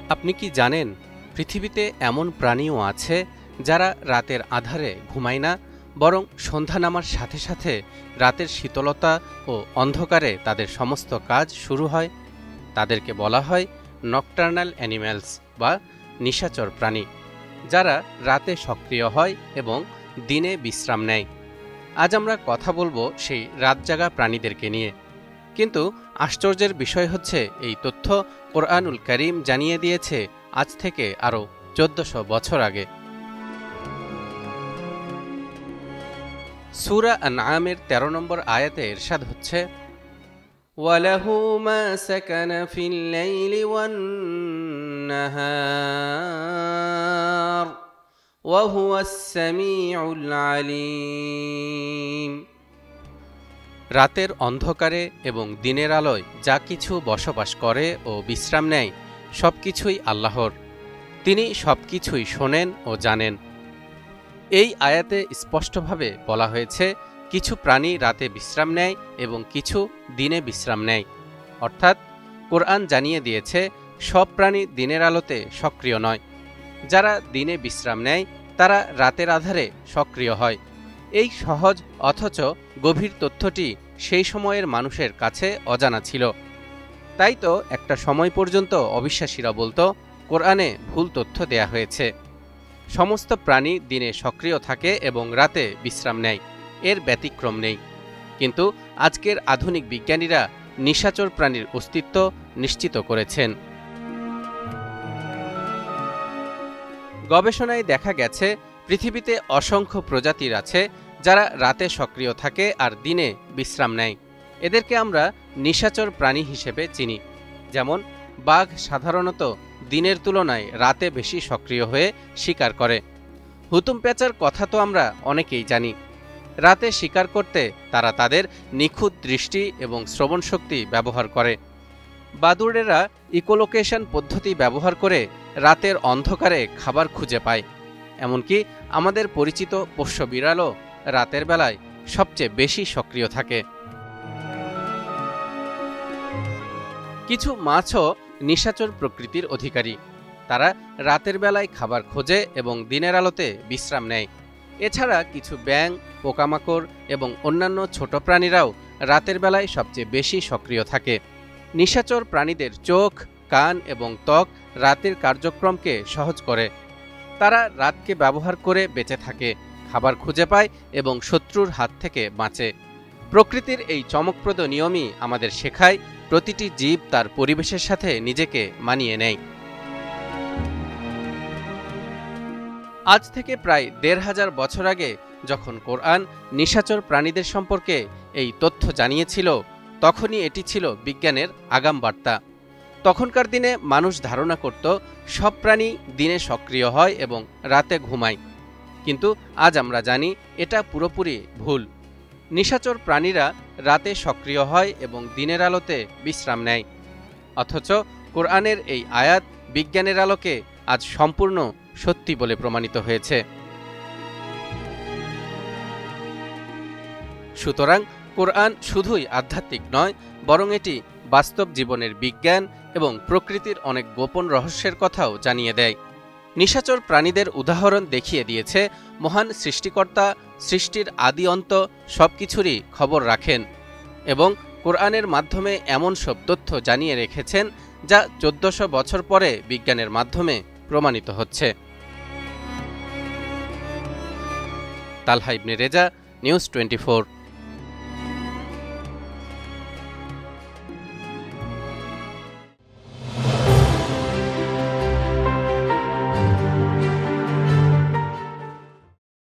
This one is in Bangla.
আপনি কি জানেন পৃথিবীতে এমন প্রাণীও আছে যারা রাতের আঁধারে ঘুমায় না, বরং সন্ধ্যা নামার সাথে সাথে রাতের শীতলতা ও অন্ধকারে তাদের সমস্ত কাজ শুরু হয়? তাদেরকে বলা হয় নকটার্নাল অ্যানিম্যালস বা নিশাচর প্রাণী, যারা রাতে সক্রিয় হয় এবং দিনে বিশ্রাম নেয়। আজ আমরা কথা বলবো সেই রাতজাগা প্রাণীদেরকে নিয়ে। কিন্তু আশ্চর্যের বিষয় হচ্ছে, এই তথ্য কোরআনুল কারীম জানিয়ে দিয়েছে আজ থেকে আরও 1400 বছর আগে। সূরা আনআমের 13 নম্বর আয়াতে ইরশাদ হচ্ছে, ওয়ালাহু মা সাকানা ফিল লাইলি ওয়ান নাহার ওয়া হুয়াস সামিউল আলিম। রাতের অন্ধকারে এবং দিনের আলোয় যা কিছু বসবাস করে ও বিশ্রাম নেয়, সব কিছুই আল্লাহর। তিনি সব কিছুই শোনেন ও জানেন। এই আয়াতে স্পষ্টভাবে বলা হয়েছে, কিছু প্রাণী রাতে বিশ্রাম নেয় এবং কিছু দিনে বিশ্রাম নেয়। অর্থাৎ কোরআন জানিয়ে দিয়েছে, সব প্রাণী দিনের আলোতে সক্রিয় নয়। যারা দিনে বিশ্রাম নেয় তারা রাতের আধারে সক্রিয় হয়। এই সহজ অথচ গভীর তথ্যটি সেই সময়ের মানুষের কাছে অজানা ছিল। তাই তো একটা সময় পর্যন্ত অবিশ্বাসীরা বলতো, কোরআনে ভুল তথ্য দেয়া হয়েছে। সমস্ত প্রাণী দিনে সক্রিয় থাকে এবং রাতে বিশ্রাম নেয়, এর ব্যতিক্রম নেই। কিন্তু আজকের আধুনিক বিজ্ঞানীরা নিশাচর প্রাণীর অস্তিত্ব নিশ্চিত করেছেন। গবেষণায় দেখা গেছে, পৃথিবীতে অসংখ্য প্রজাতির আছে যারা রাতে সক্রিয় থাকে আর দিনে বিশ্রাম নেয়। এদেরকে আমরা নিশাচর প্রাণী হিসেবে চিনি। যেমন বাঘ সাধারণত দিনের তুলনায় রাতে বেশি সক্রিয় হয়ে শিকার করে। হুতুম প্যাঁচার কথা তো আমরা অনেকেই জানি। রাতে শিকার করতে তারা তাদের নিখুঁত দৃষ্টি এবং শ্রবণ শক্তি ব্যবহার করে। বাদুড়েরা ইকোলোকেশন পদ্ধতি ব্যবহার করে রাতের অন্ধকারে খাবার খুঁজে পায়। এমনকি আমাদের পরিচিত পোষ্য বিড়ালও রাতের বেলায় সবচেয়ে বেশি সক্রিয় থাকে। কিছু মাছও নিশাচর প্রকৃতির অধিকারী। তারা রাতের বেলায় খাবার খোঁজে এবং দিনের আলোতে বিশ্রাম নেয়। এছাড়া কিছু ব্যাঙ, পোকামাকড় এবং অন্যান্য ছোট প্রাণীরাও রাতের বেলায় সবচেয়ে বেশি সক্রিয় থাকে। নিশাচর প্রাণীদের চোখ, কান এবং ত্বক রাতের কার্যক্রমকে সহজ করে। তারা রাতকে ব্যবহার করে বেঁচে থাকে, খাবার খুঁজে পায় এবং শত্রুর হাত থেকে বাঁচে। প্রকৃতির এই চমকপ্রদ নিয়মই আমাদের শেখায়, প্রতিটি জীব তার পরিবেশের সাথে নিজেকে মানিয়ে নেয়। আজ থেকে প্রায় ১৫০০ বছর আগে যখন কোরআন নিশাচর প্রাণীদের সম্পর্কে এই তথ্য জানিয়েছিল, তখনই এটি ছিল বিজ্ঞানের আগাম বার্তা। তখনকার দিনে মানুষ ধারণা করত সব প্রাণী দিনে সক্রিয় হয় এবং রাতে ঘুমায়। কিন্তু আজ আমরা জানি এটা পুরোপুরি ভুল। নিশাচর প্রাণীরা রাতে সক্রিয় হয় এবং দিনের আলোতে বিশ্রাম নেয়। অথচ কোরআনের এই আয়াত বিজ্ঞানের আলোকে আজ সম্পূর্ণ সত্যি বলে প্রমাণিত হয়েছে। সুতরাং কোরআন শুধুই আধ্যাত্মিক নয়, বরং এটি বাস্তব জীবনের বিজ্ঞান এবং প্রকৃতির অনেক গোপন রহস্যের কথাও জানিয়ে দেয়। নিশাচর প্রাণীদের উদাহরণ দেখিয়ে দিয়েছে, মহান সৃষ্টিকর্তা সৃষ্টির আদি অন্ত সবকিছুরই খবর রাখেন এবং কোরআনের মাধ্যমে এমন সব তথ্য জানিয়ে রেখেছেন যা 1400 বছর পরে বিজ্ঞানের মাধ্যমে প্রমাণিত হচ্ছে। তালহা ইবনে রেজা, নিউজ 24।